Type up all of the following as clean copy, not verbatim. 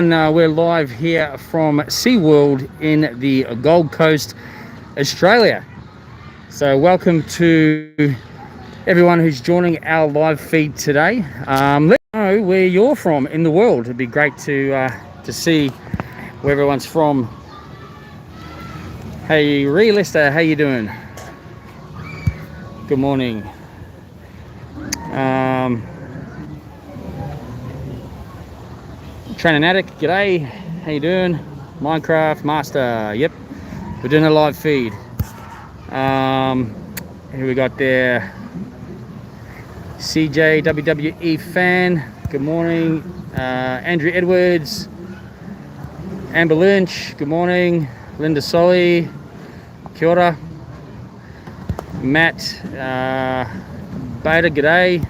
We're live here from SeaWorld in the Gold Coast, Australia. So welcome to everyone who's joining our live feed today. Let me know where you're from in the world. It'd be great to see where everyone's from. Hey, Ree Lester, how you doing? Good morning. Training Addict, g'day. How you doing? Minecraft Master, yep. We're doing a live feed. Here we got there. CJ WWE fan, good morning. Andrew Edwards, Amber Lynch, good morning. Linda Solly, kia ora. Matt Beta, g'day.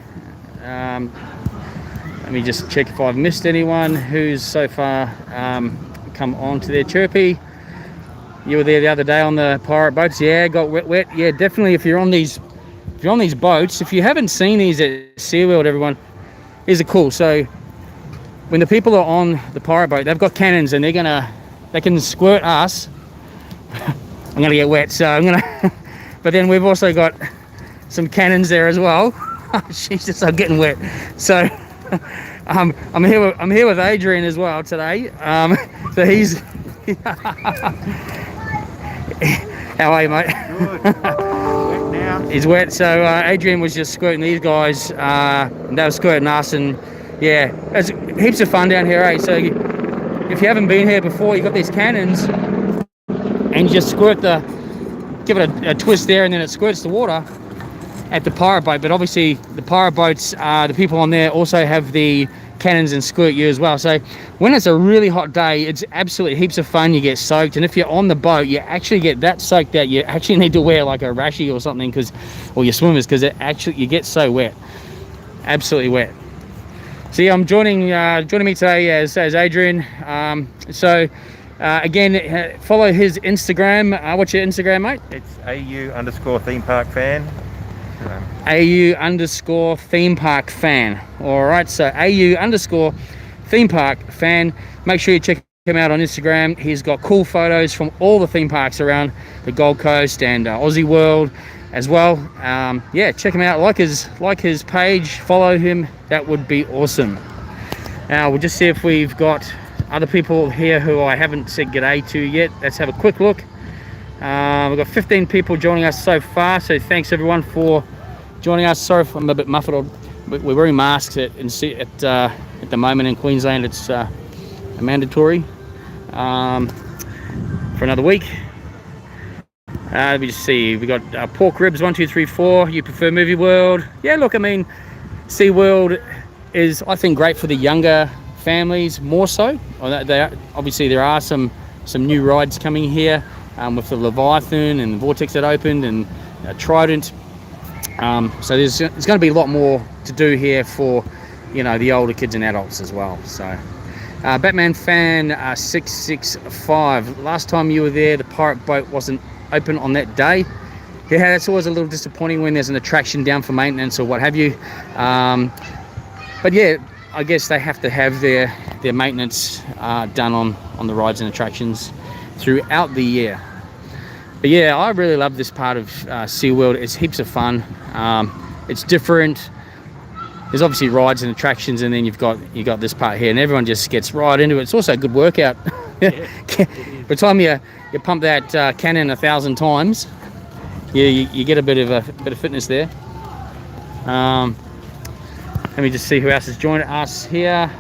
Let me just check if I've missed anyone who's so far come on to their chirpy. You were there the other day on the pirate boats. Yeah, got wet. Yeah, definitely. If you're on these boats, if you haven't seen these at SeaWorld, everyone, these are cool. So when the people are on the pirate boat, they've got cannons and they can squirt us. I'm gonna get wet, so I'm gonna. But then we've also got some cannons there as well. Jesus, I'm getting wet. So I'm here with Adrian as well today. So he's. How are you, mate? Good. Wet now. He's wet. So Adrian was just squirting these guys. And they were squirting us, and yeah, it's heaps of fun down here, eh? So if you haven't been here before, you got these cannons, and you just give it a twist there, and then it squirts the water at the pirate boat. But obviously the pirate boats, the people on there also have the cannons and squirt you as well. So when it's a really hot day, it's absolutely heaps of fun. You get soaked, and if you're on the boat, you actually get that soaked that you actually need to wear like a rashie or something, or your swimmers, because you get so wet, absolutely wet. So yeah, I'm joining me today as Adrian. Again, follow his Instagram. What's your Instagram, mate? It's AU_theme park fan. AU_theme park fan. All right, so AU_theme park fan. Make sure you check him out on Instagram. He's got cool photos from all the theme parks around the Gold Coast and Aussie world as well. Yeah, check him out. Like his page. Follow him. That would be awesome. Now we'll just see if we've got other people here who I haven't said g'day to yet. Let's have a quick look. We've got 15 people joining us so far, so thanks everyone for joining us. Sorry if I'm a bit muffled. We're wearing masks at the moment in Queensland. It's mandatory for another week. Let me just see. We got pork ribs 1 2 3 4. You prefer Movie World? Yeah, look, I mean, SeaWorld is, I think, great for the younger families more so. Obviously there are some new rides coming here with the Leviathan and the Vortex that opened, and Trident. So there's going to be a lot more to do here for the older kids and adults as well. So Batman fan 665. Last time you were there, the pirate boat wasn't open on that day. Yeah, that's always a little disappointing when there's an attraction down for maintenance or what have you. But yeah, I guess they have to have their maintenance done on the rides and attractions throughout the year. But yeah, I really love this part of SeaWorld. It's heaps of fun. It's different. There's obviously rides and attractions, and then you've got this part here, and everyone just gets right into it. It's also a good workout. Yeah, by the time you pump that cannon 1,000 times, you get a bit of fitness there. Let me just see who else has joined us here.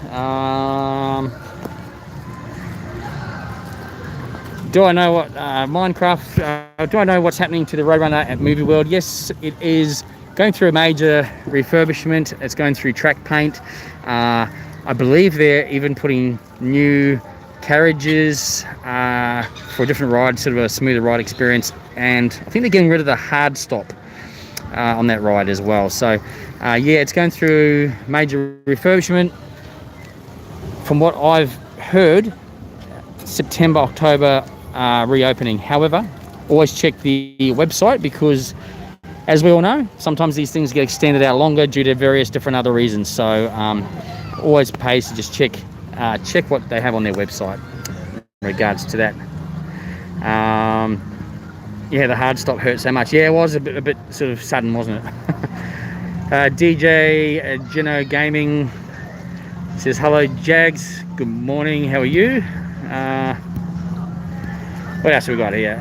Do I know what Minecraft? Do I know what's happening to the Roadrunner at Movie World? Yes, it is going through a major refurbishment. It's going through track paint. I believe they're even putting new carriages for a different ride, sort of a smoother ride experience. And I think they're getting rid of the hard stop on that ride as well. So yeah, it's going through major refurbishment. From what I've heard, September, October reopening. However, always check the website, because as we all know, sometimes these things get extended out longer due to various different other reasons. So always pays to just check check what they have on their website in regards to that. Yeah, the hard stop hurt so much. Yeah, it was a bit sort of sudden, wasn't it? DJ Gino Gaming says, hello Jags, good morning, how are you? What else have we got here?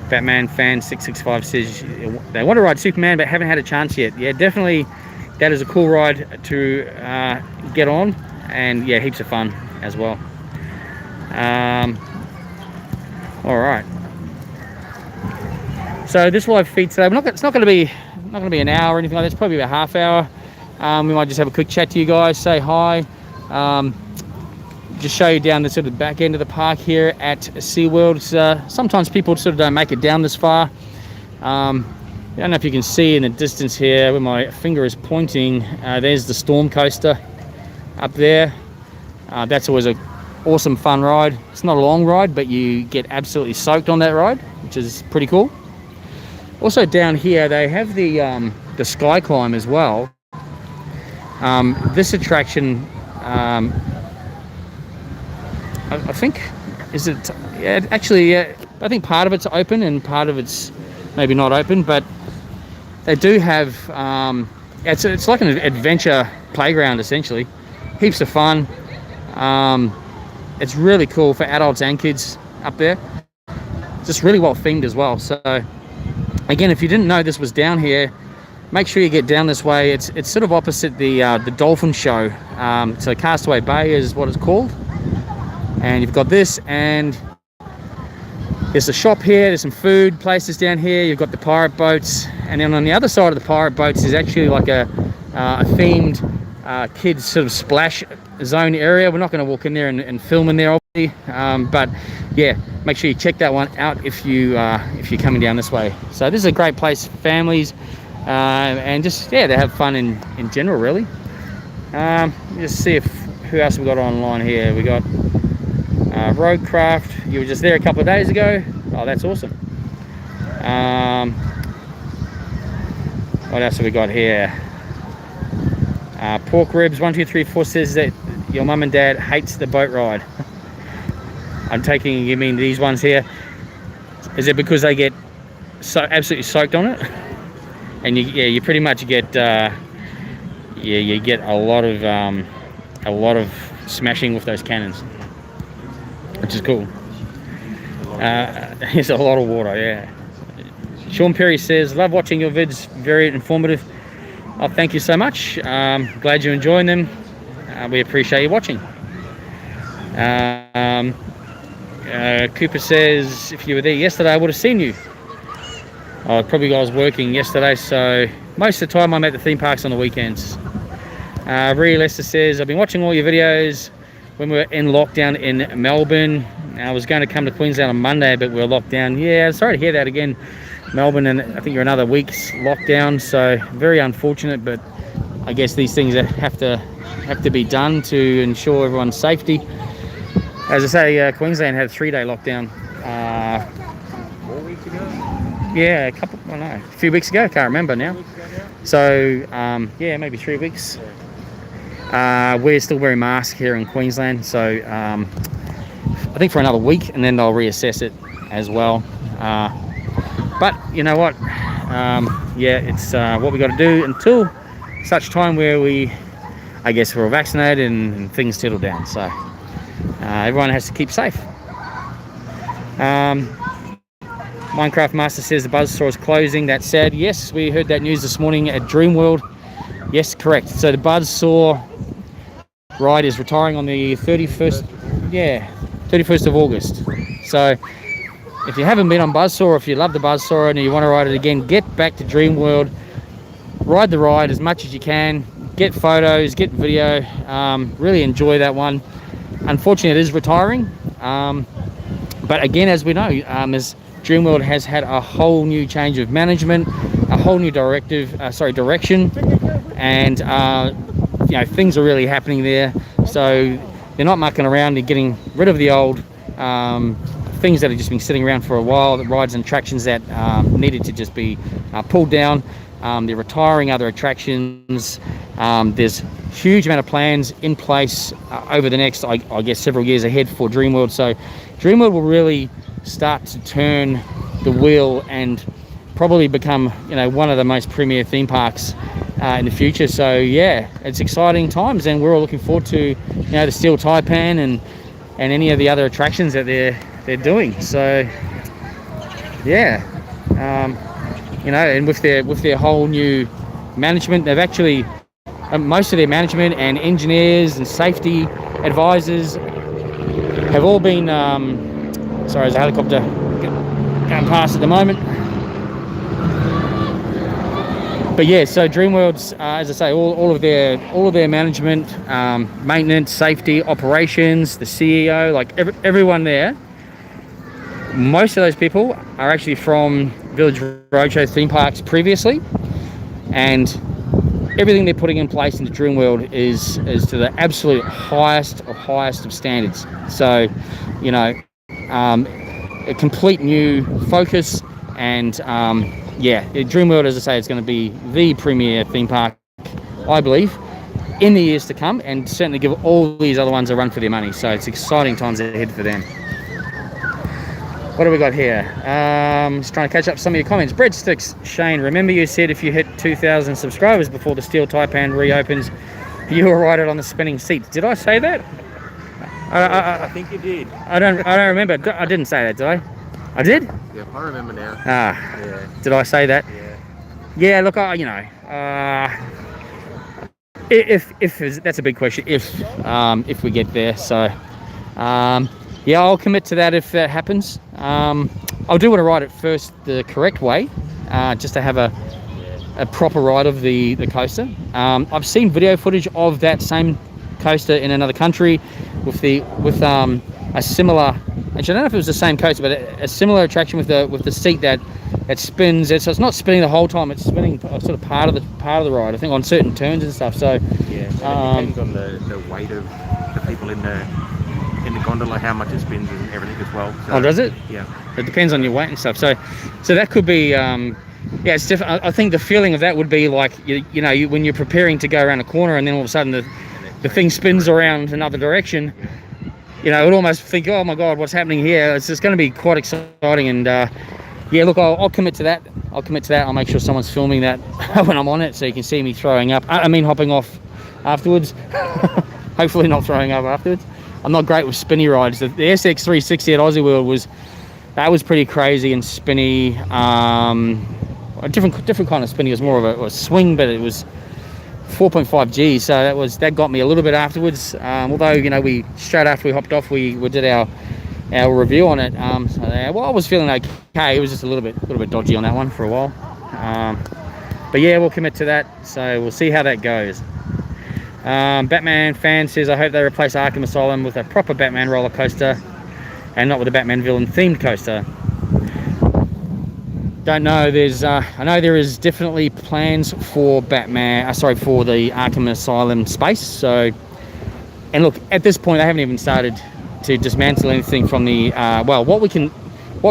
Batman fan 665 says they want to ride Superman but haven't had a chance yet. Yeah, definitely that is a cool ride to get on, and yeah, heaps of fun as well. All right, so this live feed today, it's not going to be an hour or anything like that. It's probably about half hour. We might just have a quick chat to you guys, say hi, just show you down the sort of back end of the park here at SeaWorld. Sometimes people sort of don't make it down this far. I don't know if you can see in the distance here where my finger is pointing, there's the storm coaster up there. That's always a awesome fun ride. It's not a long ride, but you get absolutely soaked on that ride, which is pretty cool. Also down here they have the sky climb as well. This attraction, I think, is it? Yeah, actually, I think part of it's open and part of it's maybe not open, but they do have. It's like an adventure playground essentially. Heaps of fun. It's really cool for adults and kids up there. Just really well themed as well. So again, if you didn't know this was down here, make sure you get down this way. It's sort of opposite the dolphin show. So Castaway Bay is what it's called. And you've got this, and there's a shop here, there's some food places down here, you've got the pirate boats, and then on the other side of the pirate boats is actually like a themed kids sort of splash zone area. We're not going to walk in there and film in there obviously, but yeah, make sure you check that one out if you're coming down this way. So this is a great place for families, and just, yeah, they have fun in general really. Just see who else we got online here. We got Roadcraft, you were just there a couple of days ago. Oh, that's awesome. What else have we got here? Pork Ribs 1234 says that your mum and dad hates the boat ride. I'm taking, you mean these ones here? Is it because they get so absolutely soaked on it? And you pretty much get you get a lot of smashing with those cannons, which is cool. There's a lot of water, yeah. Sean Perry says, love watching your vids, very informative. Oh, thank you so much. Glad you're enjoying them. We appreciate you watching. Cooper says, if you were there yesterday, I would have seen you. Oh, probably I was working yesterday, so most of the time I'm at the theme parks on the weekends. Ree Lester says, I've been watching all your videos when we were in lockdown in Melbourne. I was going to come to Queensland on Monday, but we were locked down. Yeah, sorry to hear that again, Melbourne, and I think you're another week's lockdown, so very unfortunate, but I guess these things have to be done to ensure everyone's safety. As I say, Queensland had a 3-day lockdown. 4 weeks ago? Yeah, a few weeks ago, can't remember now. So, yeah, maybe 3 weeks. We're still wearing masks here in Queensland, so I think for another week, and then they'll reassess it as well. But you know what? Yeah, it's what we got to do until such time where I guess we're vaccinated and things settle down. So everyone has to keep safe. Minecraft Master says the Buzzsaw is closing. That's sad. Yes, we heard that news this morning at Dreamworld. Yes, correct. So the Buzzsaw ride is retiring on the 31st. Yeah, 31st of August. So if you haven't been on Buzzsaw, or if you love the Buzzsaw and you want to ride it again, get back to Dreamworld. Ride the ride as much as you can. Get photos, get video. Really enjoy that one. Unfortunately, it is retiring. But again, as we know, as Dreamworld has had a whole new change of management, a whole new direction, and you know, things are really happening there. So they're not mucking around. They're getting rid of the old things that have just been sitting around for a while, the rides and attractions that needed to just be pulled down. They're retiring other attractions. There's huge amount of plans in place over the next, I guess, several years ahead for Dreamworld. So Dreamworld will really start to turn the wheel and probably become, one of the most premier theme parks in the future. So yeah, it's exciting times, and we're all looking forward to, the Steel Taipan and any of the other attractions that they're doing. So yeah, and with their whole new management, they've actually most of their management and engineers and safety advisors have all been sorry, there's a helicopter going past at the moment. But yeah, so Dreamworld's, as I say, all of their management, maintenance, safety, operations, the CEO, like everyone there, most of those people are actually from Village Roadshow theme parks previously, and everything they're putting in place into Dreamworld is to the absolute highest of standards. So, a complete new focus, and yeah, Dreamworld, as I say, is going to be the premier theme park, I believe, in the years to come, and certainly give all these other ones a run for their money. So it's exciting times ahead for them. What have we got here? Just trying to catch up some of your comments. Breadsticks, Shane, remember you said if you hit 2,000 subscribers before the Steel Taipan reopens, you will ride it on the spinning seats. Did I say that? I think you did. I don't remember. I didn't say that, did I? I did? Yeah, I remember now. Yeah. Did I say that? Yeah, look, if that's a big question, if we get there. So yeah, I'll commit to that if that happens. I'll do want to ride it first the correct way, just to have a proper ride of the coaster. I've seen video footage of that same coaster in another country with a similar, actually I don't know if it was the same coaster, but a similar attraction with the seat that spins. So it's not spinning the whole time, it's spinning sort of part of the ride, I think, on certain turns and stuff. So yeah, so it depends on the weight of the people in the gondola, how much it spins and everything as well. So, oh, does it? Yeah, it depends on your weight and stuff. So that could be yeah, it's different. I think the feeling of that would be like when you're preparing to go around a corner, and then all of a sudden the thing spins around another direction. It would almost think, oh my god, what's happening here? It's just going to be quite exciting. And yeah, look, I'll commit to that. I'll make sure someone's filming that when I'm on it, so you can see me throwing up. I mean, hopping off afterwards. Hopefully not throwing up afterwards. I'm not great with spinny rides. The SX360 at Aussie World was pretty crazy and spinny. A different kind of spinny. It was more of a swing, but it was 4.5 G, so that got me a little bit afterwards. Although we straight after we hopped off, we did our review on it. So well, I was feeling okay. It was just a little bit dodgy on that one for a while. But yeah, we'll commit to that. So we'll see how that goes. Batman fan says, I hope they replace Arkham Asylum with a proper Batman roller coaster and not with a Batman villain themed coaster. Don't know. I know there is definitely plans for for the Arkham Asylum space. So, and look, at this point, they haven't even started to dismantle anything from the what we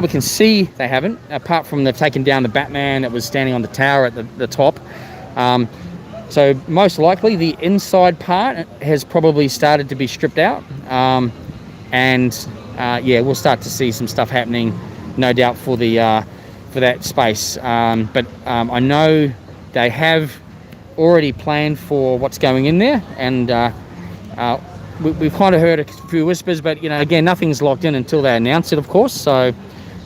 can see, they haven't, apart from they've taken down the Batman that was standing on the tower at the top. So most likely the inside part has probably started to be stripped out, and yeah, we'll start to see some stuff happening, no doubt, for that space. But I know they have already planned for what's going in there, and we've kind of heard a few whispers, but again, nothing's locked in until they announce it, of course. So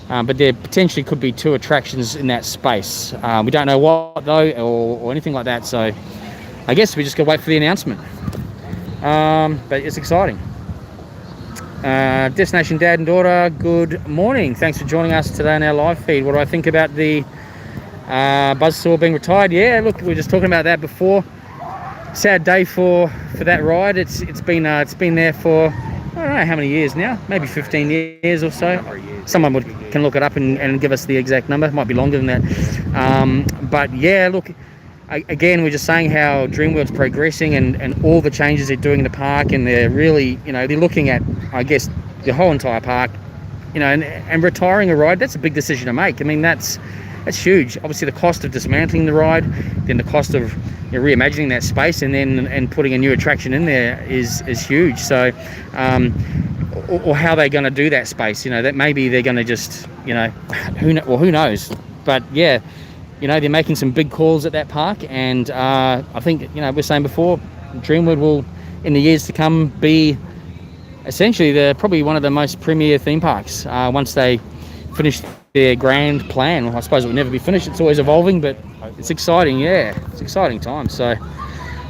but there potentially could be 2 attractions in that space. We don't know what though, or anything like that, so I guess we just gotta wait for the announcement. But it's exciting. Destination Dad and Daughter, good morning. Thanks for joining us today on our live feed. What do I think about the Buzzsaw being retired? Yeah, look, we were just talking about that before. Sad day for that ride. It's been there for, I don't know how many years now, maybe 15 years or so. Someone can look it up and give us the exact number. It might be longer than that. But yeah, look, again, we're just saying how Dreamworld's progressing and all the changes they're doing in the park, and they're really, they're looking at, I guess, the whole entire park, and retiring a ride. That's a big decision to make. I mean, that's that's huge. Obviously the cost of dismantling the ride, then the cost of reimagining that space, and then putting a new attraction in there is huge. So or how they're going to do that space, that maybe they're going to just, who knows. But yeah, they're making some big calls at that park, and I think, we're saying before, Dreamworld will, in the years to come, be essentially probably one of the most premier theme parks once they finish their grand plan. I suppose it will never be finished, it's always evolving, but it's exciting. It's exciting time. So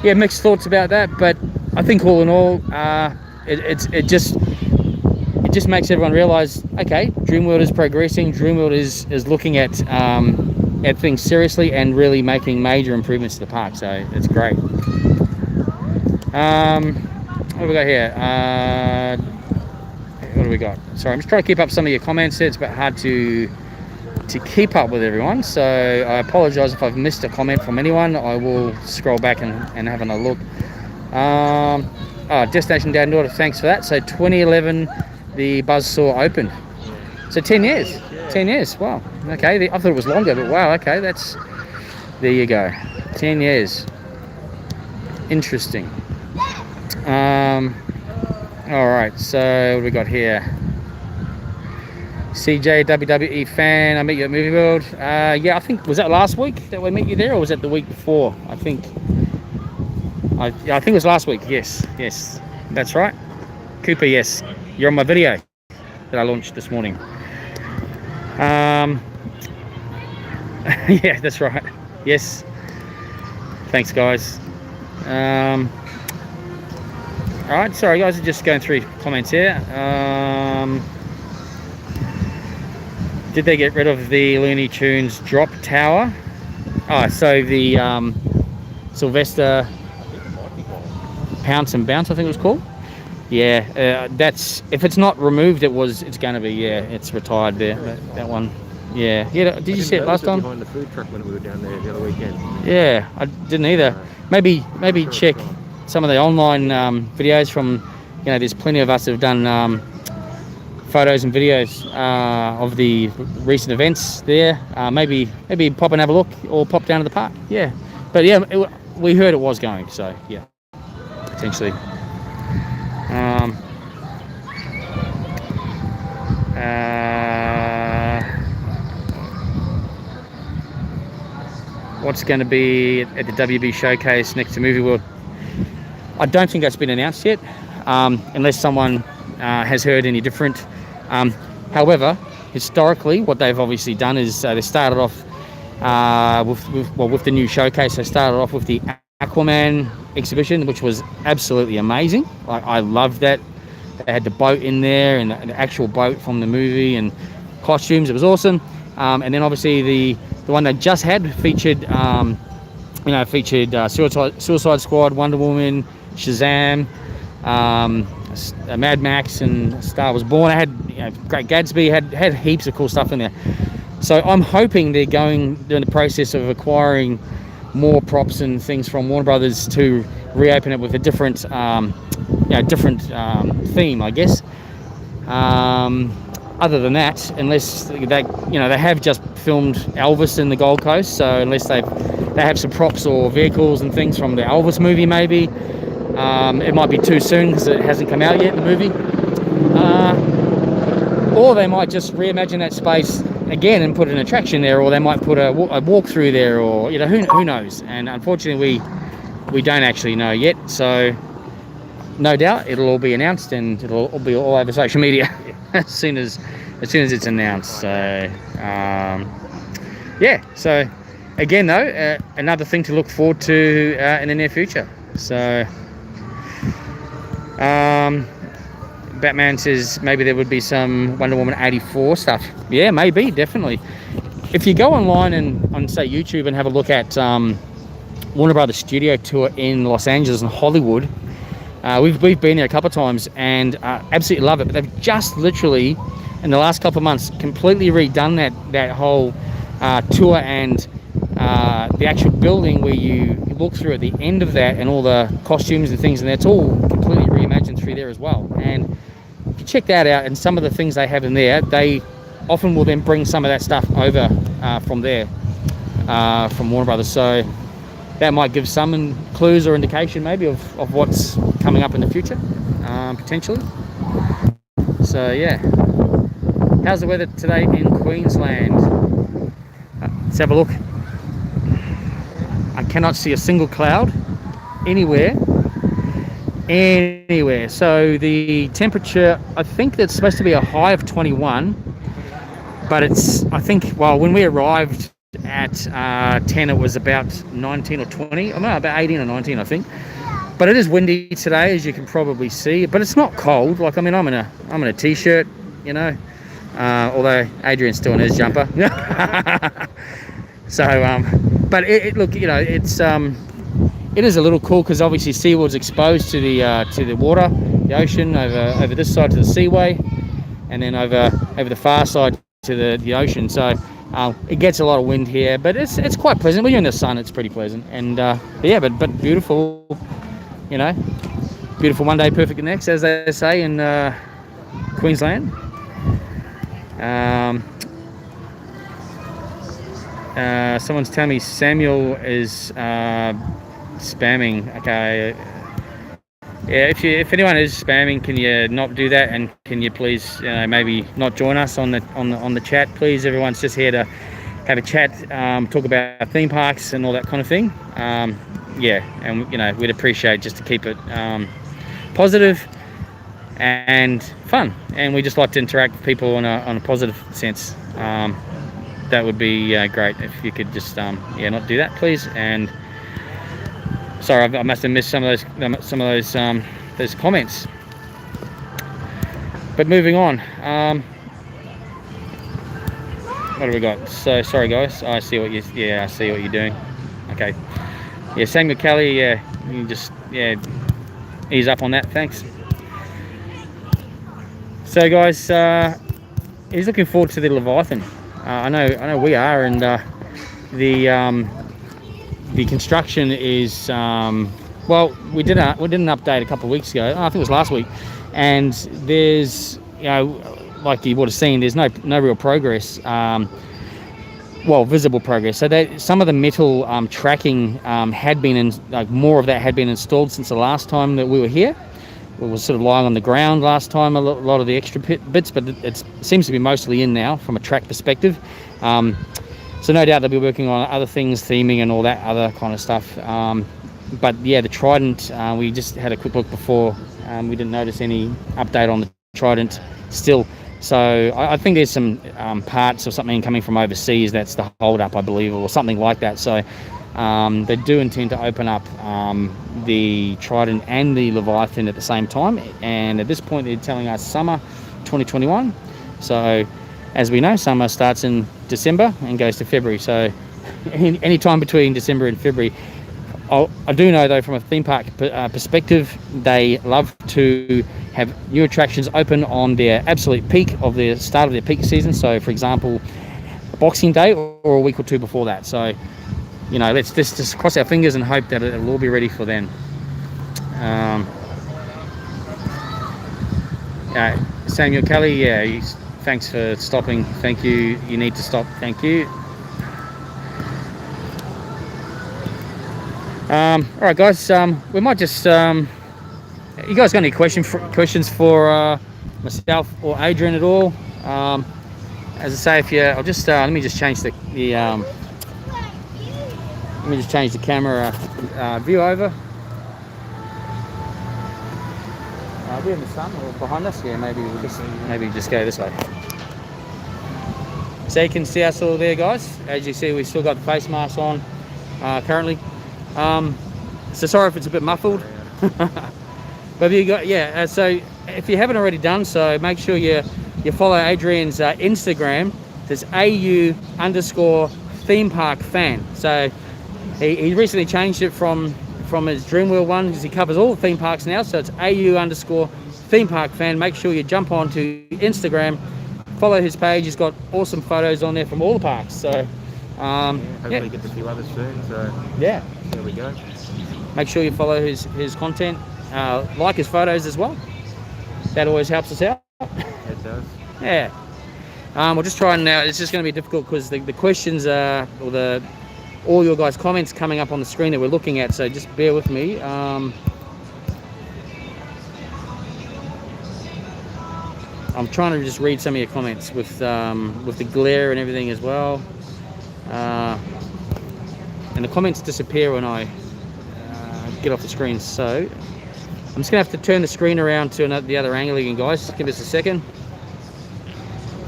yeah, mixed thoughts about that, but I think all in all, it just makes everyone realize, okay, Dreamworld is progressing. Dreamworld is looking at things seriously and really making major improvements to the park. So it's great. What have we got here? What do we got? Sorry, I'm just trying to keep up some of your comments. It's a bit hard to keep up with everyone, so I apologize if I've missed a comment from anyone. I will scroll back and have a look. Destination Dad and Daughter, thanks for that. So 2011 the Buzzsaw opened, so 10 years. 10 years, wow. Okay, I thought it was longer, but wow, okay, there you go, 10 years. Interesting. All right, so what do we got here? CJ, WWE fan, I met you at Movie World. Yeah, I think, was that last week that we met you there, or was that the week before? I think it was last week. Yes, that's right. Cooper, yes, you're on my video that I launched this morning. Yeah, that's right. Yes, thanks guys. All right, sorry guys, I'm just going through comments here. Did they get rid of the Looney Tunes drop tower? Oh, so the Sylvester Pounce and Bounce, I think it was called. Yeah, that's, if it's not removed, it's going to be, yeah, it's retired there. That one. Yeah. Did you see it last time? Behind the food truck when we were down there the other weekend. Yeah, I didn't either. Maybe check some of the online videos from, there's plenty of us that have done photos and videos of the recent events there. Maybe pop and have a look, or pop down to the park. Yeah, but yeah, we heard it was going, so yeah, potentially. What's going to be at the WB showcase next to Movie World? I don't think that's been announced yet, unless someone has heard any different. However, historically, what they've obviously done is they started off with the new showcase. They started off with the Aquaman Exhibition, which was absolutely amazing. I loved that. They had the boat in there, and the actual boat from the movie, and costumes. It was awesome. And then obviously the one they just had featured Suicide Squad, Wonder Woman, Shazam, Mad Max, and Star Was Born. I had Great Gatsby, had heaps of cool stuff in there. So I'm hoping they're in the process of acquiring more props and things from Warner Brothers to reopen it with a different theme, I guess. Other than that, unless they have just filmed Elvis in the Gold Coast, so unless they have some props or vehicles and things from the Elvis movie, maybe it might be too soon because it hasn't come out yet, the movie. Or they might just reimagine that space again and put an attraction there, or they might put a walk-through there, or who knows. And unfortunately, we don't actually know yet. So no doubt it'll all be announced, and it'll all be all over social media as soon as it's announced. So yeah. So again, though, another thing to look forward to in the near future. So Batman says maybe there would be some Wonder Woman 84 stuff. Yeah, maybe, definitely. If you go online and on, say, YouTube and have a look at Warner Brothers Studio Tour in Los Angeles and Hollywood, we've been there a couple of times and absolutely love it. But they've just literally, in the last couple of months, completely redone that whole tour, and the actual building where you look through at the end of that, and all the costumes and things, and that's all completely reimagined through there as well. And if you check that out, and some of the things they have in there, they often will then bring some of that stuff over from there, from Warner Brothers. So that might give some clues or indication maybe of what's coming up in the future, potentially. So yeah, how's the weather today in Queensland? Let's have a look. I cannot see a single cloud anywhere. So the temperature, I think that's supposed to be a high of 21, but it's, I think, well, when we arrived at 10, it was about 19 or 20. I don't know, about 18 or 19, I think. But it is windy today, as you can probably see. But it's not cold. Like, I mean, I'm in a t-shirt, you know. Although Adrian's still in his jumper. So, but look, you know, it is a little cool because obviously SeaWorld's exposed to the water, the ocean over this side to the seaway, and then over the far side to the ocean. So it gets a lot of wind here, but it's quite pleasant. When you're in the sun, it's pretty pleasant. And but beautiful, you know, beautiful one day, perfect the next, as they say in Queensland. Someone's telling me Samuel is spamming. Okay, yeah, if anyone is spamming, can you not do that, and can you please, you know, maybe not join us on the chat, please? Everyone's just here to have a chat, talk about theme parks and all that kind of thing. Yeah, and you know, we'd appreciate just to keep it positive and fun, and we just like to interact with people on a positive sense. That would be great if you could just not do that, please. And sorry, I must have missed some of those comments. But moving on, what have we got? So sorry guys, I see what you're doing. Okay, yeah, Samuel Kelly, yeah, you can just ease up on that, thanks. So guys, he's looking forward to the Leviathan. I know we are, and the construction is well, we did an update a couple of weeks ago. I think it was last week, and there's, you know, like you would have seen, there's no real progress, well, visible progress. So some of the metal tracking had been more of that had been installed since the last time that we were here. We were sort of lying on the ground last time, a lot of the extra bits, but it seems to be mostly in now from a track perspective. So no doubt they'll be working on other things, theming and all that other kind of stuff. But yeah, the Trident, we just had a quick look before. We didn't notice any update on the Trident still. So I think there's some parts or something coming from overseas that's the hold up, I believe, or something like that. So they do intend to open up the Trident and the Leviathan at the same time, and at this point they're telling us summer 2021. So as we know, summer starts in December and goes to February, so any time between December and February. I do know though, from a theme park perspective, they love to have new attractions open on their absolute peak of the start of their peak season. So for example, Boxing Day or a week or two before that. So, you know, let's just cross our fingers and hope that it'll all be ready for then. Samuel Kelly, yeah, thanks for stopping. Thank you. You need to stop. Thank you. All right, guys. We might just. You guys got any questions for myself or Adrian at all? As I say, I'll just let me just change the let me just change the camera view over. We're in the sun or behind us. Yeah, maybe we'll just go this way. So you can see us all there, guys. As you see, we've still got the face masks on currently. So sorry if it's a bit muffled. But you got so if you haven't already done so, make sure you follow Adrian's Instagram. There's AU_theme park fan. So he recently changed it from his Dreamworld one, because he covers all the theme parks now. So it's AU_theme park fan. Make sure you jump onto Instagram, follow his page. He's got awesome photos on there from all the parks. So hopefully get to see others soon. So yeah, there we go. Make sure you follow his content, like his photos as well. That always helps us out. It does. Yeah. We'll just try and now. It's just going to be difficult because the questions are, or all your guys' comments coming up on the screen that we're looking at. So just bear with me. I'm trying to just read some of your comments with the glare and everything as well. And the comments disappear when I get off the screen. So I'm just gonna have to turn the screen around to the other angle again, guys. Just give us a second.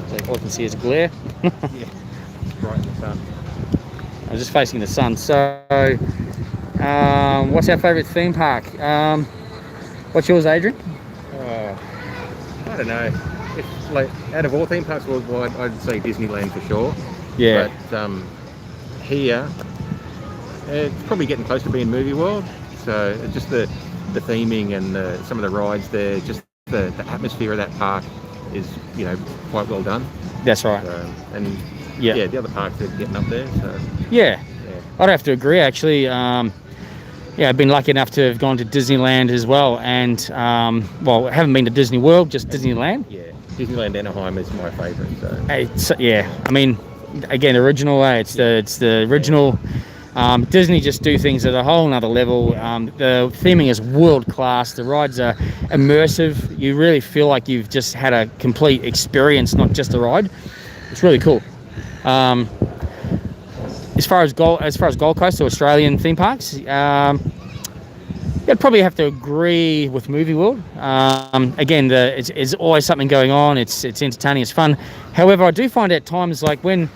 So all I can see is glare. Yeah, right in the sun. I'm just facing the sun. So what's our favourite theme park? What's yours, Adrian? I don't know. It's like out of all theme parks worldwide, I'd say Disneyland for sure. Yeah. But here, it's probably getting close to being Movie World. So it's just the theming and some of the rides there, just the atmosphere of that park is, you know, quite well done. That's right. And yeah, the other parks are getting up there. So yeah. I'd have to agree, actually. Yeah, I've been lucky enough to have gone to Disneyland as well, and well, I haven't been to Disney World, just Disneyland. Yeah, Disneyland Anaheim is my favourite. So it's, yeah, I mean, again, original. It's the original. Disney just do things at a whole nother level. The theming is world class. The rides are immersive. You really feel like you've just had a complete experience, not just a ride. It's really cool. As far as Gold Coast or Australian theme parks, I'd probably have to agree with Movie World. Again, it's always something going on. It's entertaining. It's fun. However, I do find at times, like when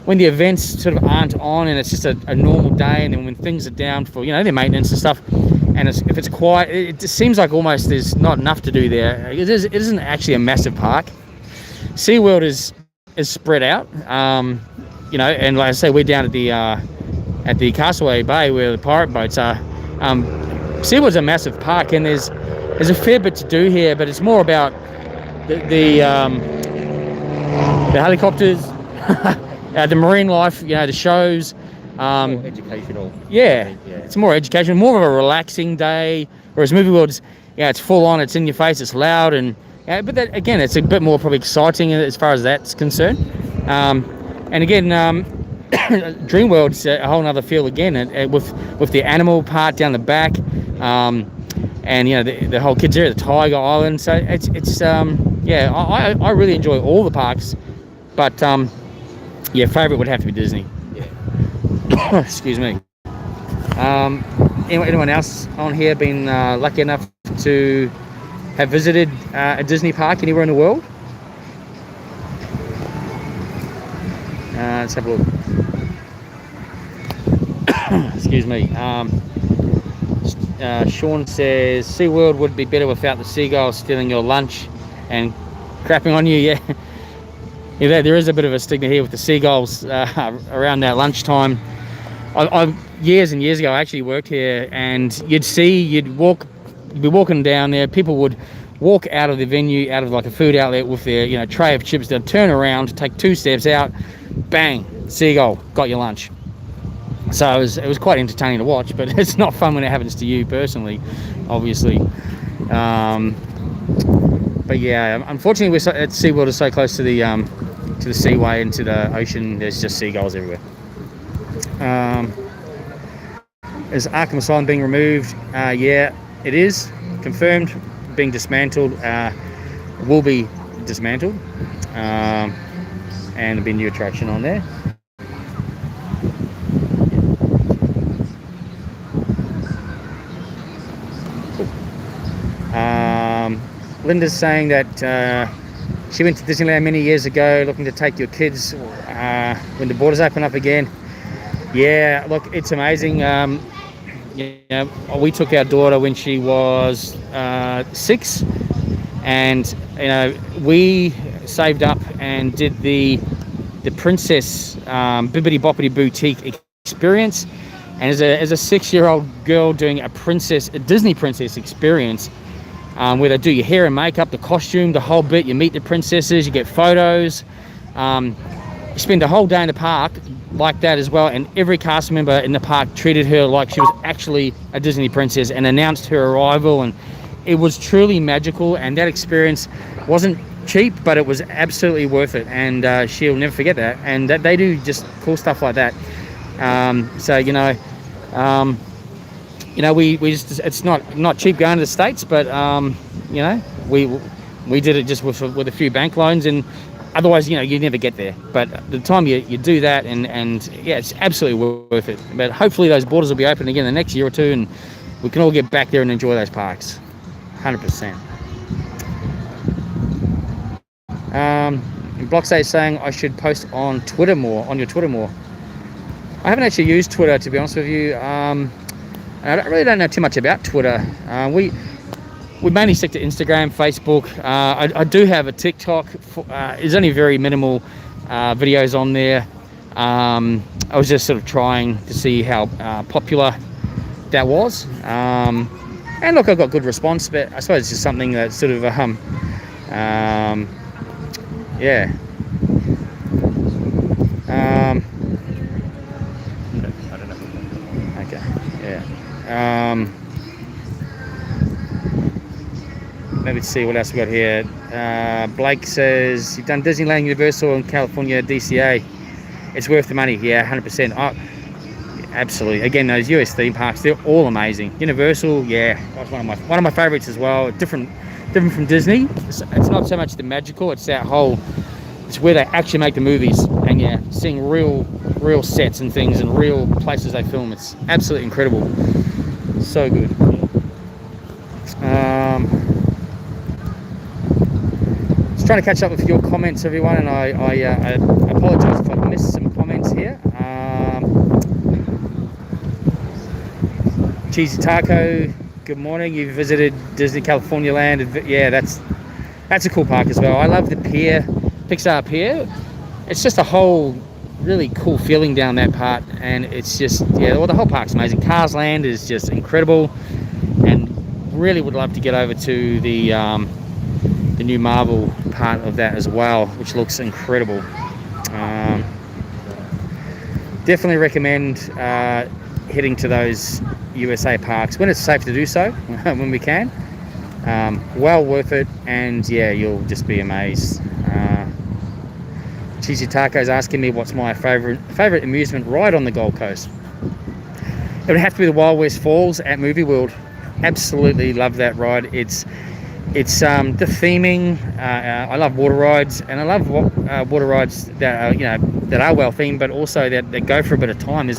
the events sort of aren't on and it's just a normal day, and then when things are down for, you know, their maintenance and stuff, and if it's quiet, it just seems like almost there's not enough to do there. It isn't actually a massive park. SeaWorld is spread out. You know, and like I say, we're down at the Castaway Bay where the pirate boats are. SeaWorld's a massive park, and there's a fair bit to do here, but it's more about the helicopters, the marine life, you know, the shows. more educational. Yeah, it's more educational, more of a relaxing day. Whereas Movie World is, yeah, it's full on, it's in your face, it's loud, and but that, again, it's a bit more probably exciting as far as that's concerned. And again, Dreamworld's a whole other feel again, with the animal part down the back, and you know the whole kids area, the Tiger Island. So it's yeah, I really enjoy all the parks, but yeah, favourite would have to be Disney. Yeah. Excuse me. Anyone else on here been lucky enough to have visited a Disney park anywhere in the world? Let's have a look. Excuse me. Sean says SeaWorld would be better without the seagulls stealing your lunch and crapping on you. Yeah, yeah, there is a bit of a stigma here with the seagulls around that lunchtime. Years and years ago, I actually worked here, and you'd be walking down there. People would walk out of the venue, out of like a food outlet with their, you know, tray of chips. They'd turn around, take 2 steps out, bang, seagull, got your lunch. So it was quite entertaining to watch, but it's not fun when it happens to you personally, obviously. But yeah, unfortunately, at SeaWorld is so close to the seaway and to the ocean. There's just seagulls everywhere. Is Arkham Asylum being removed? Yeah, it is confirmed, being dismantled. Will be dismantled, and there'll be a new attraction on there. Linda's saying that she went to Disneyland many years ago, looking to take your kids when the borders open up again. Yeah, look, it's amazing. You know, we took our daughter when she was 6, and you know, we saved up and did the Princess Bibbidi Boppidi Boutique experience. And as a 6-year-old girl doing a Disney princess experience, where they do your hair and makeup, the costume, the whole bit. You meet the princesses, you get photos. You spend a whole day in the park like that as well, and every cast member in the park treated her like she was actually a Disney princess and announced her arrival, and it was truly magical. And that experience wasn't cheap, but it was absolutely worth it, and she'll never forget that. And that they do just cool stuff like that. So we just, it's not cheap going to the States, but we did it just with a few bank loans, and otherwise you never get there. But the time you do that, and yeah, it's absolutely worth it. But hopefully those borders will be open again the next year or two, and we can all get back there and enjoy those parks. 100%. Blocksay is saying I should post on Twitter more, on your Twitter more. I haven't actually used Twitter, to be honest with you. I really don't know too much about Twitter. We mainly stick to Instagram, Facebook. I do have a TikTok. There's only very minimal videos on there. I was just sort of trying to see how popular that was. And look, I got good response, but I suppose it's just something that sort of, yeah. Okay, yeah. Maybe to see what else we got here. Blake says you've done Disneyland, Universal, and California DCA. It's worth the money. Yeah, 100%. Oh, absolutely. Again, those US theme parks, they're all amazing. Universal, yeah, that's one of my favorites as well. Different from Disney. It's not so much the magical. It's that whole. It's where they actually make the movies, and yeah, seeing real sets and things and real places they film. It's absolutely incredible. So good. Just trying to catch up with your comments, everyone, and I apologise if I've missed some comments here. Cheesy Taco, good morning. You visited Disney California Land. Yeah, that's a cool park as well. I love the pier, Pixar Pier. It's just a whole really cool feeling down that part, and it's just, yeah, well, the whole park's amazing. Cars Land is just incredible, and really would love to get over to the new Marvel part of that as well, which looks incredible. Definitely recommend heading to those USA parks when it's safe to do so, when we can. Well worth it, and yeah, you'll just be amazed. Cheesy Taco's asking me what's my favorite amusement ride on the Gold Coast. It would have to be the Wild West Falls at Movie World. Absolutely love that ride. It's the theming. I love water rides, and I love water rides that are well themed, but also that go for a bit of time.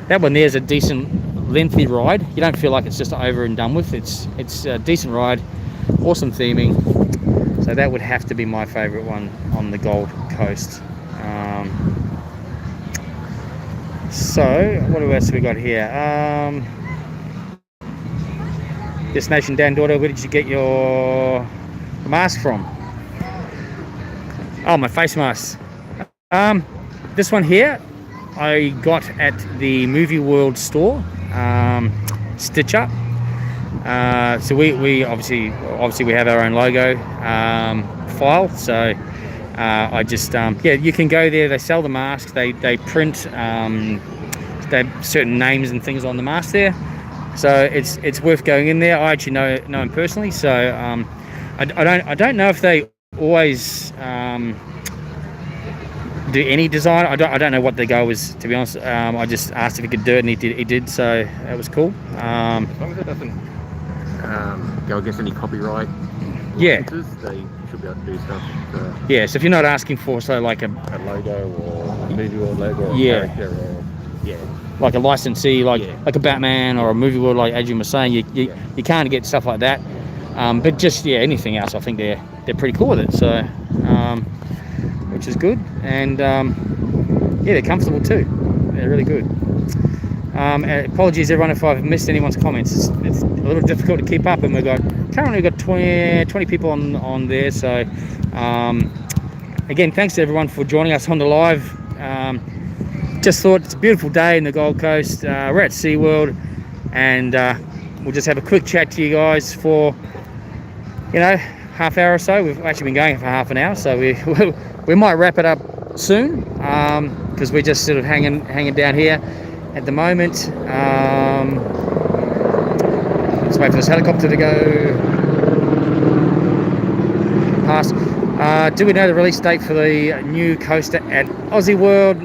That one there's a decent lengthy ride. You don't feel like it's just over and done with. It's a decent ride, awesome theming. So that would have to be my favorite one on the Gold Coast. So what else we got here? Destination Dan Daughter, where did you get your mask from? Oh, my face mask. This one here I got at the Movie World store, Stitch Up. So we obviously we have our own logo file. So I just yeah, you can go there. They sell the masks. They print they have certain names and things on the mask there. So it's worth going in there. I actually know him personally. So I don't know if they always do any design. I don't know what the goal was, to be honest. I just asked if he could do it, and he did. So that was cool. As long as it doesn't go against any copyright. Yeah. They should be able to do stuff. Yeah. So if you're not asking for like a logo or a movie world logo, or yeah, character, or like a licensee, like a Batman or a Movie World, like Adrian was saying, you can't get stuff like that. But just anything else, I think they're pretty cool with it. So. Which is good, and yeah, they're comfortable too. They're really good. Apologies everyone if I've missed anyone's comments. It's a little difficult to keep up, and currently we've got 20 people on there. So again, thanks to everyone for joining us on the live. Just thought it's a beautiful day in the Gold Coast. We're at SeaWorld, and we'll just have a quick chat to you guys for half hour or so. We've actually been going for half an hour, so we might wrap it up soon, because we're just sort of hanging down here at the moment. Let's wait for this helicopter to go past. Do we know the release date for the new coaster at Aussie World?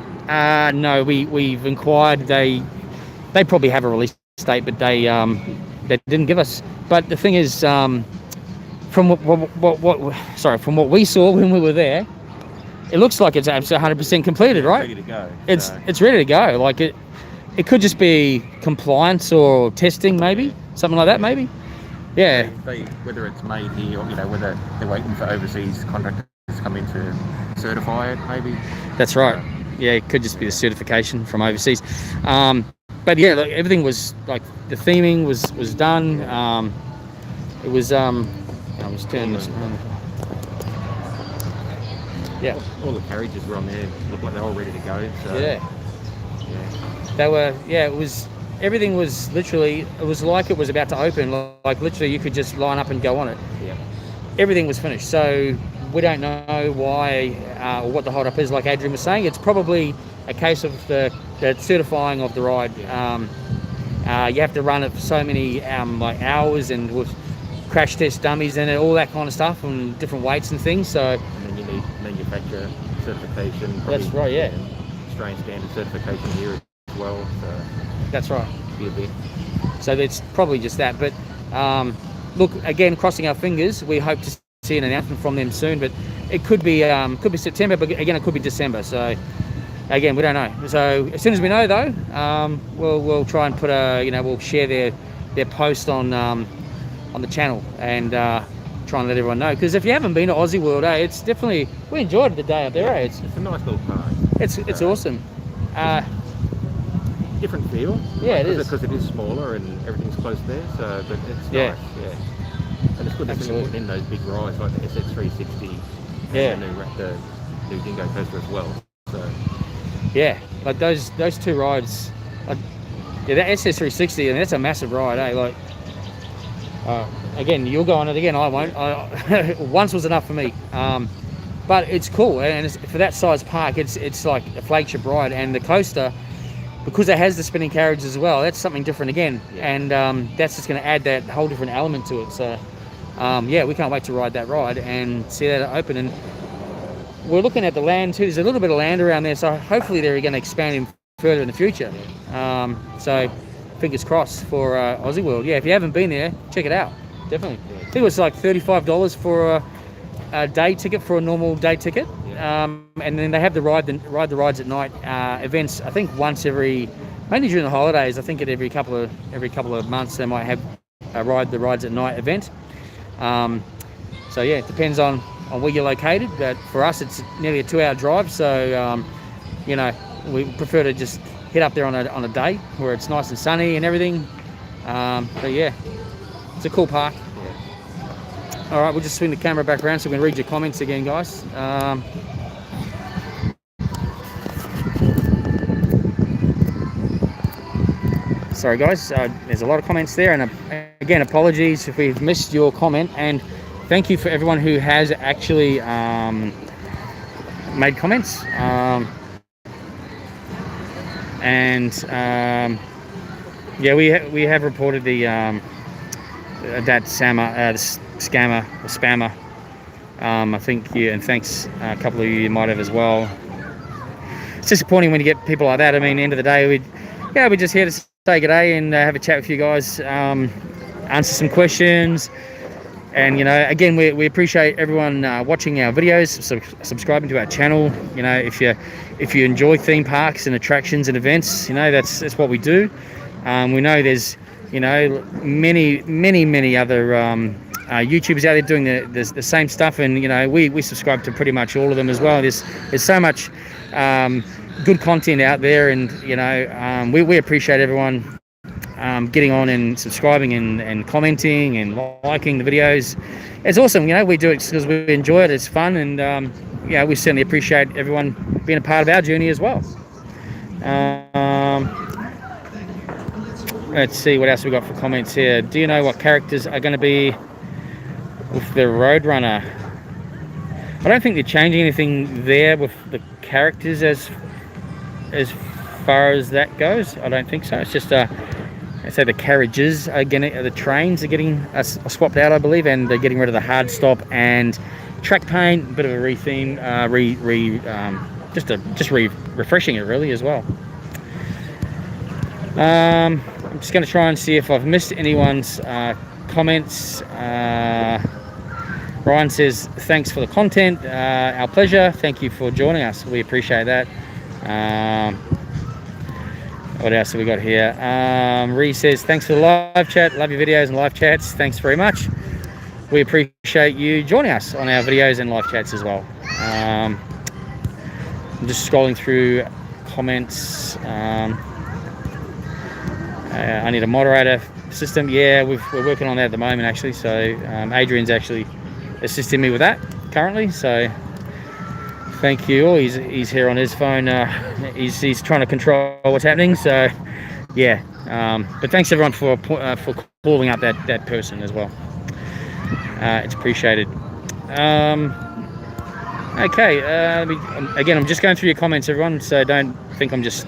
No, we've inquired. They probably have a release date, but they didn't give us. But the thing is, from what we saw when we were there, it looks like it's absolutely 100% completed, right? Ready to go. It's ready to go. Like it could just be compliance or testing, maybe something like that, maybe. Yeah. Whether it's made here or whether they're waiting for overseas contractors to come in to certify it, maybe. That's right. Yeah, it could just be the certification from overseas. But yeah, look, everything was like the theming was done. It was I'll just turn this on. Yeah. All the carriages were on there. Looked like they're all ready to go. So yeah. They were. Yeah, it was. Everything was literally. It was like it was about to open. Like literally, you could just line up and go on it. Yeah. Everything was finished. So we don't know why or what the hold up is. Like Adrian was saying, it's probably a case of the certifying of the ride. You have to run it for so many like hours and with crash test dummies and all that kind of stuff and different weights and things. So. And then you need manufacturer certification. That's right. Yeah. Australian standard certification here as well. So. That's right. Be a bit. So it's probably just that. But look, again, crossing our fingers, we hope to see an announcement from them soon. But it could be September, but again, it could be December. So again, we don't know. So as soon as we know, though, we'll try and put we'll share their post on the channel and try and let everyone know. Because if you haven't been to Aussie World, it's definitely we enjoyed the day up there. It's a nice little park. It's awesome. Different feel. Yeah, it is. Because it is smaller and everything's close there. So, but it's nice. Yeah. And it's good to see in those big rides like the SX360. Yeah. And the new Dingo coaster as well. So. Yeah, like those two rides. Like, yeah, that SS360, and that's a massive ride, eh? Like, again, you'll go on it again. I won't. Once was enough for me. But it's cool, and for that size park, it's like a flagship ride, and the coaster. Because it has the spinning carriage as well, that's something different again. Yeah. And that's just going to add that whole different element to it. So, yeah, we can't wait to ride that ride and see that open. And we're looking at the land too. There's a little bit of land around there, so hopefully they're going to expand him further in the future. So, fingers crossed for Aussie World. Yeah, if you haven't been there, check it out. Definitely. Yeah. I think it was like $35 for a day ticket for a normal day ticket. And then they have the ride the rides at night events. I think once mainly during the holidays. I think at every couple of months they might have a the rides at night event. So yeah, it depends on where you're located. But for us, it's nearly a 2-hour drive. So we prefer to just hit up there on a day where it's nice and sunny and everything. But yeah, it's a cool park. All right, we'll just swing the camera back around so we can read your comments again, guys. Sorry, guys. There's a lot of comments there, and again, apologies if we've missed your comment. And thank you for everyone who has actually made comments. Yeah, we have reported the that scammer or spammer. I think and thanks a couple of you might have as well. It's disappointing when you get people like that. I mean, at the end of the day, we're just here to say good day and have a chat with you guys, answer some questions, and again, we appreciate everyone watching our videos, subscribing to our channel. If you enjoy theme parks and attractions and events, that's what we do. We know there's many other YouTubers out there doing the same stuff, and we subscribe to pretty much all of them as well. There's so much good content out there, and we appreciate everyone getting on and subscribing and commenting and liking the videos. It's awesome. We do it because we enjoy it. It's fun, and we certainly appreciate everyone being a part of our journey as well. Let's see what else we got for comments here. Do you know what characters are going to be with the Roadrunner? I don't think they're changing anything there with the characters as far as that goes. I don't think so. It's just I say the carriages are the trains are getting swapped out, I believe, and they're getting rid of the hard stop and track paint, bit of a re-theme, refreshing it really as well. I'm just going to try and see if I've missed anyone's comments. Ryan says, thanks for the content, our pleasure, thank you for joining us, we appreciate that. What else have we got here? Ree says, thanks for the live chat, love your videos and live chats, thanks very much. We appreciate you joining us on our videos and live chats as well. I'm just scrolling through comments. I need a moderator system. Yeah, we're working on that at the moment actually. So Adrian's actually assisting me with that currently. So thank you. Oh, he's here on his phone. He's trying to control what's happening. So yeah. But thanks everyone for calling up that person as well. It's appreciated. Okay. Again, I'm just going through your comments, everyone. So don't think I'm just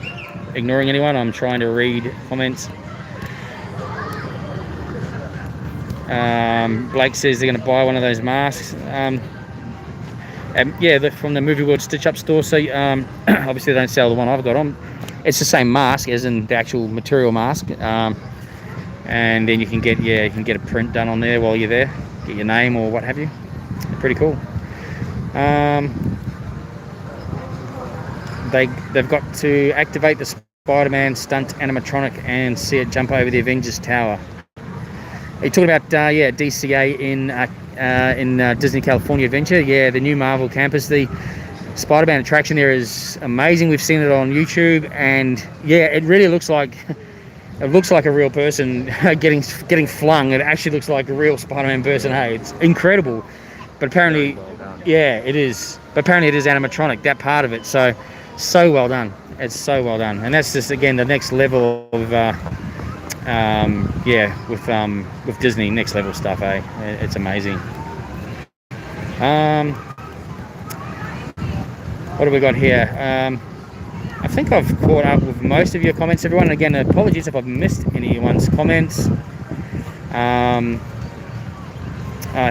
ignoring anyone. I'm trying to read comments. Blake says they're going to buy one of those masks. Yeah, they're from the Movie World Stitch Up store. So obviously they don't sell the one I've got on. It's the same mask as in the actual material mask. And then you can get a print done on there while you're there. Get your name or what have you. Pretty cool. They've got to activate the Spider-Man stunt animatronic and see it jump over the Avengers Tower. Are you talking about DCA in Disney California Adventure? Yeah, the new Marvel campus. The Spider-Man attraction there is amazing. We've seen it on YouTube, and yeah, it really looks like a real person getting flung. It actually looks like a real Spider-Man person. Hey, it's incredible. But apparently, yeah, it is. But apparently, it is animatronic. That part of it. So well done. It's so well done, and that's just again the next level of with Disney, next level stuff. It's amazing. What have we got here? I think I've caught up with most of your comments, everyone. Again, apologies if I've missed anyone's comments. Here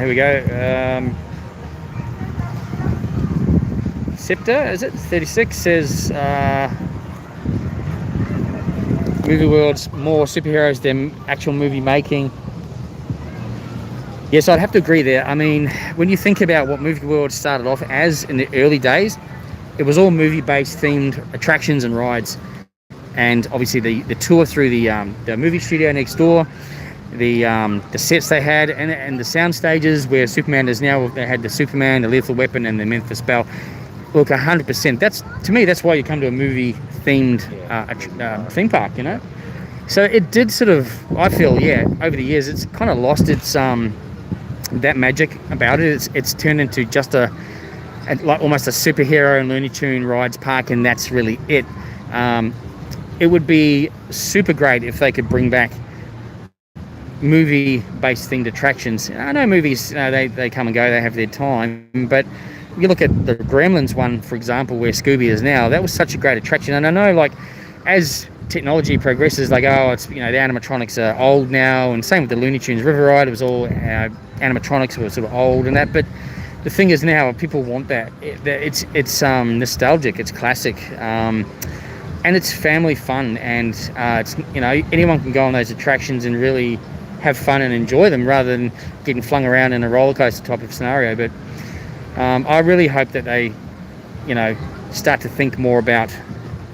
we go. Scepter, is it? 36 says movie world's more superheroes than actual movie making. Yes, I'd have to agree there. I mean, when you think about what Movie World started off as in the early days, it was all movie-based themed attractions and rides. And obviously the tour through the movie studio next door, the sets they had, and the sound stages where Superman is now. They had the Superman, the Lethal Weapon, and the Memphis Belle. Look, 100%. That's, to me, that's why you come to a movie-themed theme park, you know. So it did sort of, I feel, over the years, it's kind of lost its that magic about it. It's turned into just like almost a superhero and Looney Tune rides park, and that's really it. It would be super great if they could bring back movie-based themed attractions. I know movies, they come and go, they have their time, but you look at the Gremlins one, for example, where Scooby is now. That was such a great attraction, and I know, like, as technology progresses, like, it's the animatronics are old now, and same with the Looney Tunes River Ride. It was all animatronics were sort of old and that, but the thing is now people want that. It's nostalgic, it's classic, and it's family fun, and it's anyone can go on those attractions and really have fun and enjoy them rather than getting flung around in a roller coaster type of scenario. But I really hope that they start to think more about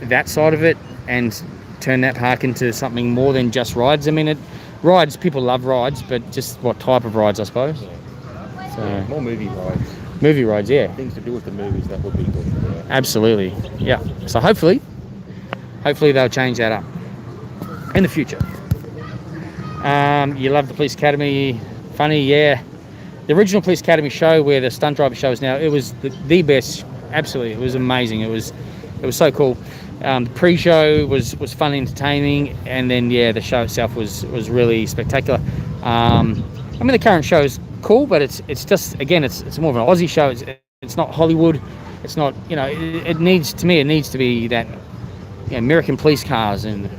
that side of it and turn that park into something more than just rides. I mean, rides, people love rides, but just what type of rides, I suppose. So more movie rides. Movie rides, yeah. Things to do with the movies, that would be good. Yeah. Absolutely, yeah. So hopefully they'll change that up in the future. You love the Police Academy. Funny, yeah. The original Police Academy show, where the stunt driver show is now, it was the best. Absolutely, it was amazing. It was so cool. The pre-show was fun, entertaining, and then the show itself was really spectacular. I mean, the current show is cool, but it's just, again, it's more of an Aussie show. It's not Hollywood. It's not, it needs to be that American police cars and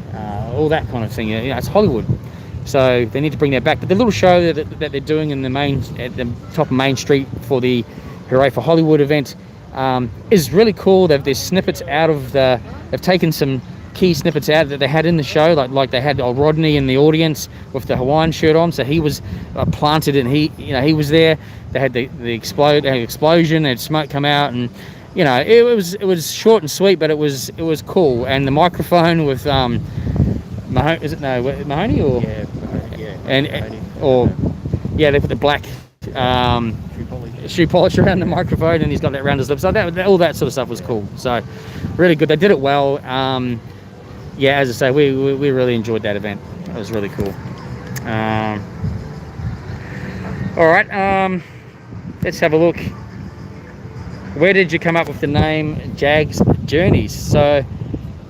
all that kind of thing. It's Hollywood. So they need to bring that back. But the little show that they're doing in at the top of Main Street for the Hooray for Hollywood event is really cool. There's snippets out of they've taken some key snippets out that they had in the show, like they had old Rodney in the audience with the Hawaiian shirt on, so he was planted and he was there. They had the explosion, they had smoke come out, and it was short and sweet, but it was cool. And the microphone with Mahoney, is it Mahoney or Yeah, yeah. and Mahoney. or yeah, they put the black shoe polish around the microphone, and he's got that around his lips. So all that sort of stuff was cool. So really good. They did it well. Yeah, as I say, we really enjoyed that event. It was really cool. All right, let's have a look. Where did you come up with the name Jags Journeys? So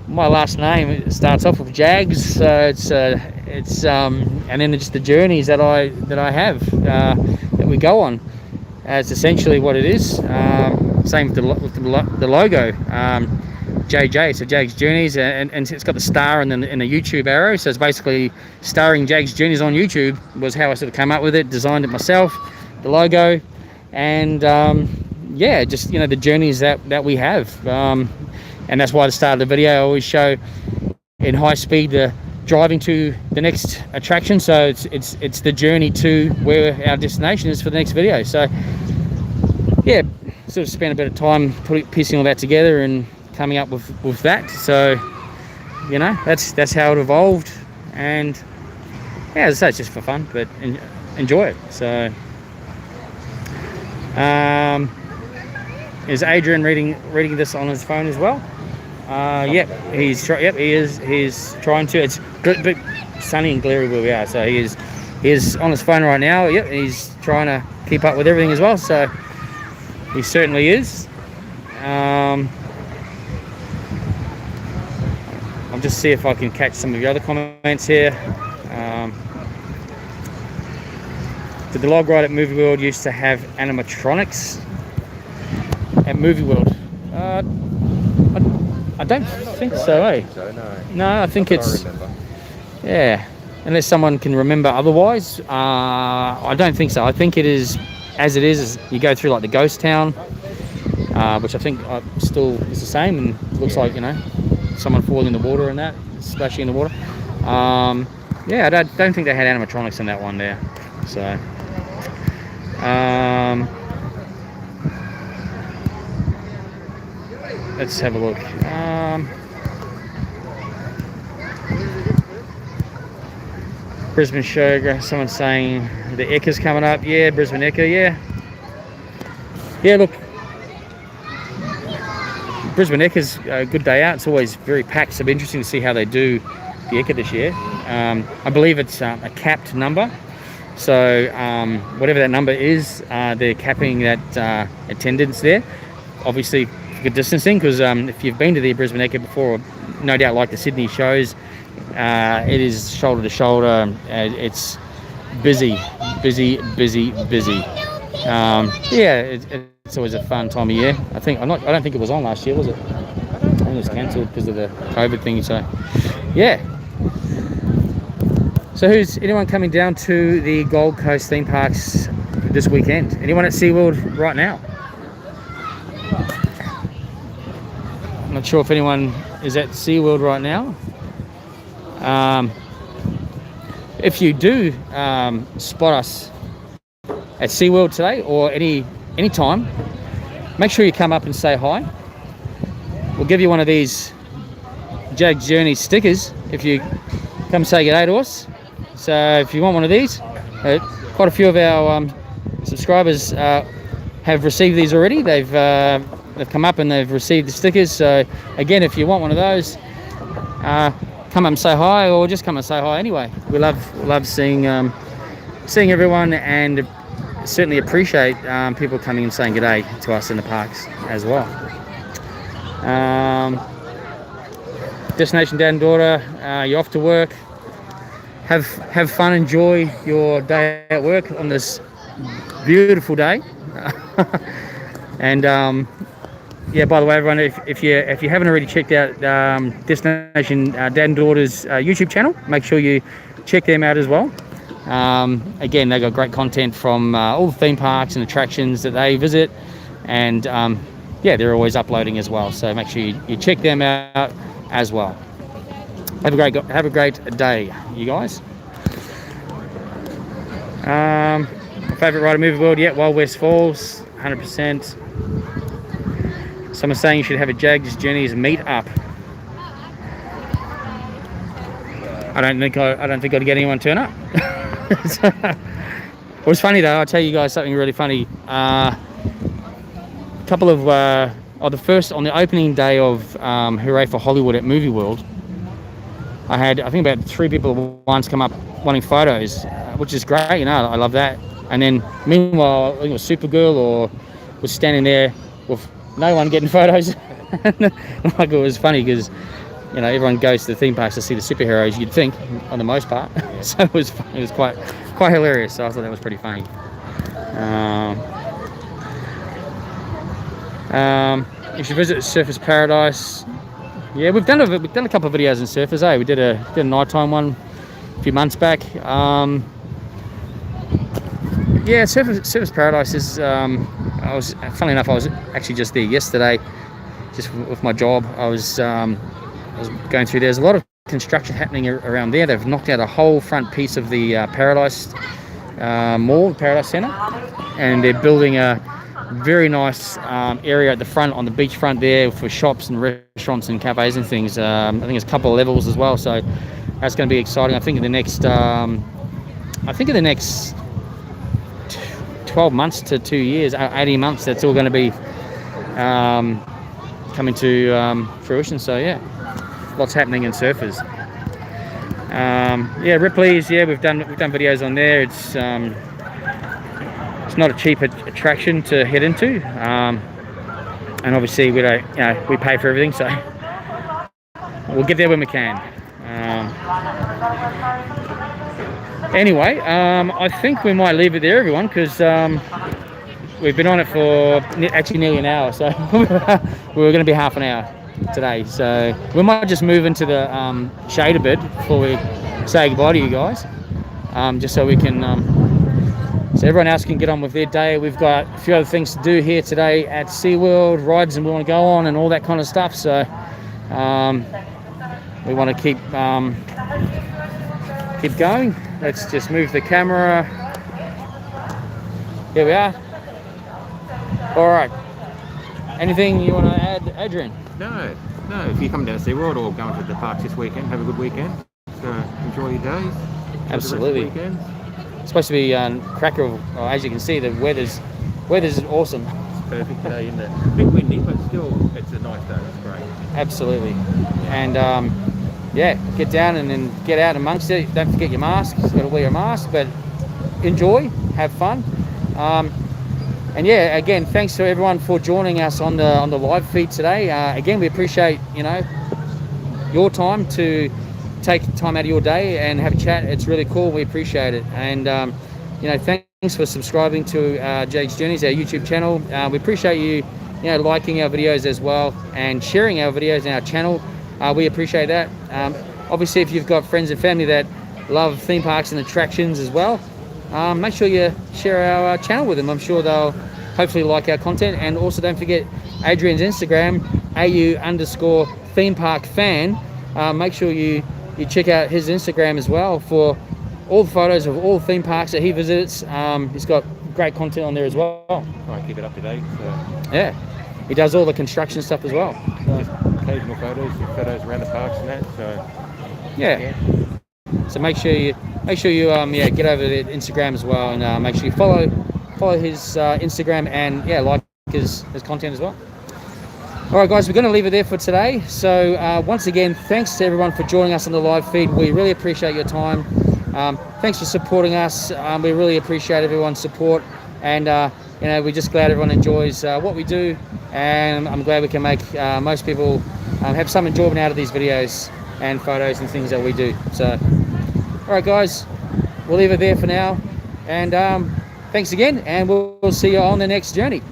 my last name starts off with Jags, so it's and then just the journeys that I have that we go on. It's essentially what it is. Same with the logo. JJ, so Jags Journeys, and it's got the star and then the YouTube arrow, so it's basically starring Jags Journeys on YouTube was how I sort of came up with it, designed it myself, the logo, and yeah, just the journeys that we have, and that's why at the start of the video I always show in high speed the driving to the next attraction, so it's the journey to where our destination is for the next video. So yeah, sort of spent a bit of time piecing all that together and coming up with that. So that's how it evolved, and yeah, as I say, it's just for fun, but enjoy it. So is Adrian reading this on his phone as well? Yep, he is trying to. It's a bit sunny and glary where we are, so he is on his phone right now. Yep, he's trying to keep up with everything as well, so he certainly is. I'll just see if I can catch some of your other comments here. Did the log ride at Movie World used to have animatronics at Movie World? I don't think so, eh? No, I think it's... Yeah, unless someone can remember otherwise. I don't think so. I think it is, as it is you go through like the ghost town, which I think still is the same, and looks like, someone falling in the water and that, splashing in the water. Yeah, I don't think they had animatronics in that one there. So, let's have a look. Brisbane show, someone's saying the Eka's coming up. Yeah, Brisbane Eka, yeah. Yeah, look, Brisbane Eka's a good day out. It's always very packed, so it'll be interesting to see how they do the Eka this year. I believe it's a capped number. So whatever that number is, they're capping that attendance there. Obviously, good distancing, because if you've been to the Brisbane Eka before, no doubt like the Sydney shows, it is shoulder to shoulder. It's busy. Yeah, it's always a fun time of year. I don't think it was on last year, was it? I think it was cancelled because of the COVID thing. So yeah. So anyone coming down to the Gold Coast theme parks this weekend? Anyone at SeaWorld right now? I'm not sure if anyone is at SeaWorld right now. If you do spot us at SeaWorld today or any time, make sure you come up and say hi. We'll give you one of these Jags Journey stickers if you come say good day to us. So if you want one of these, quite a few of our subscribers have received these already. They've come up and they've received the stickers. So again, if you want one of those, come up and say hi, or just come and say hi anyway. We love seeing everyone, and certainly appreciate people coming and saying good day to us in the parks as well. Destination Dad and Daughter, you're off to work. Have fun, enjoy your day at work on this beautiful day. And yeah, by the way, everyone, if you haven't already checked out Destination Dad and Daughter's YouTube channel, make sure you check them out as well. Again, they've got great content from all the theme parks and attractions that they visit. and yeah, they're always uploading as well. So make sure you check them out as well. Have a great day, you guys. My favorite ride in movie world yet? Wild West Falls, 100%. Someone's saying you should have a Jags Journeys meet up. I don't think I'd get anyone to turn up. It was funny though. I'll tell you guys something really funny. Couple of on the opening day of Hooray for Hollywood at Movie World, I think about 3 people at once come up wanting photos, which is great, you know. I love that. And then meanwhile, I think it was Supergirl was standing there with no one getting photos. Like, it was funny because, you know, everyone goes to the theme parks to see the superheroes, you'd think, on the most part. So it was quite hilarious. So I thought that was pretty funny. You should visit Surfers Paradise. Yeah, we've done a couple of videos in Surfers. We did a nighttime one a few months back. Yeah, Surfers Paradise is. Funnily enough, I was actually just there yesterday, just with my job. I was going through. There's a lot of construction happening around there. They've knocked out a whole front piece of the Paradise Mall, Paradise Centre, and they're building a very nice area at the front on the beachfront there for shops and restaurants and cafes and things. I think there's a couple of levels as well, so that's going to be exciting. I think in the next 12 months to 2 years, 18 months, that's all going to be coming to fruition. So yeah, lots happening in Surfers. Yeah, Ripley's. Yeah, we've done videos on there. It's not a cheap attraction to head into, and obviously we don't, we pay for everything, so we'll get there when we can. Anyway, I think we might leave it there, everyone, because we've been on it for actually nearly an hour, so we were going to be half an hour today, so we might just move into the shade a bit before we say goodbye to you guys, just so we can. So everyone else can get on with their day. We've got a few other things to do here today at SeaWorld, rides and we want to go on and all that kind of stuff. So we want to keep going. Let's just move the camera. Here we are. All right. Anything you want to add, Adrian? No. If you come down to SeaWorld or going to the parks this weekend, have a good weekend. So enjoy your days. Absolutely. It's supposed to be cracker. As you can see, the weather's awesome. It's perfect today, isn't it? A bit windy, but still, it's a nice day. It's great. Absolutely. And yeah, get down and then get out amongst it. Don't forget your mask. You've got to wear a mask, but enjoy, have fun. And yeah, again, thanks to everyone for joining us on the live feed today. Again, we appreciate your time to take time out of your day and have a chat. It's really cool. We appreciate it. And thanks for subscribing to Jags Journeys, our YouTube channel. We appreciate you liking our videos as well and sharing our videos and our channel. We appreciate that. Obviously, if you've got friends and family that love theme parks and attractions as well, make sure you share our channel with them. I'm sure they'll hopefully like our content. And also don't forget Adrian's Instagram, @AU_theme park fan. Make sure you check out his Instagram as well for all the photos of all the theme parks that he visits. He's got great content on there as well. I keep it up to date. So. Yeah, he does all the construction stuff as well. Just occasional photos around the parks and that. So yeah. So make sure you get over to Instagram as well, and make sure you follow his Instagram and like his content as well. All right, guys, we're going to leave it there for today. So once again, thanks to everyone for joining us on the live feed. We really appreciate your time. Thanks for supporting us. We really appreciate everyone's support, and we're just glad everyone enjoys what we do, and I'm glad we can make most people have some enjoyment out of these videos and photos and things that we do. So, all right, guys, we'll leave it there for now, and thanks again, and we'll see you on the next journey.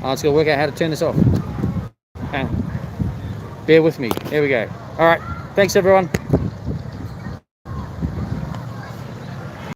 Let's go work out how to turn this off. Bear with me. Here we go. All right. Thanks, everyone.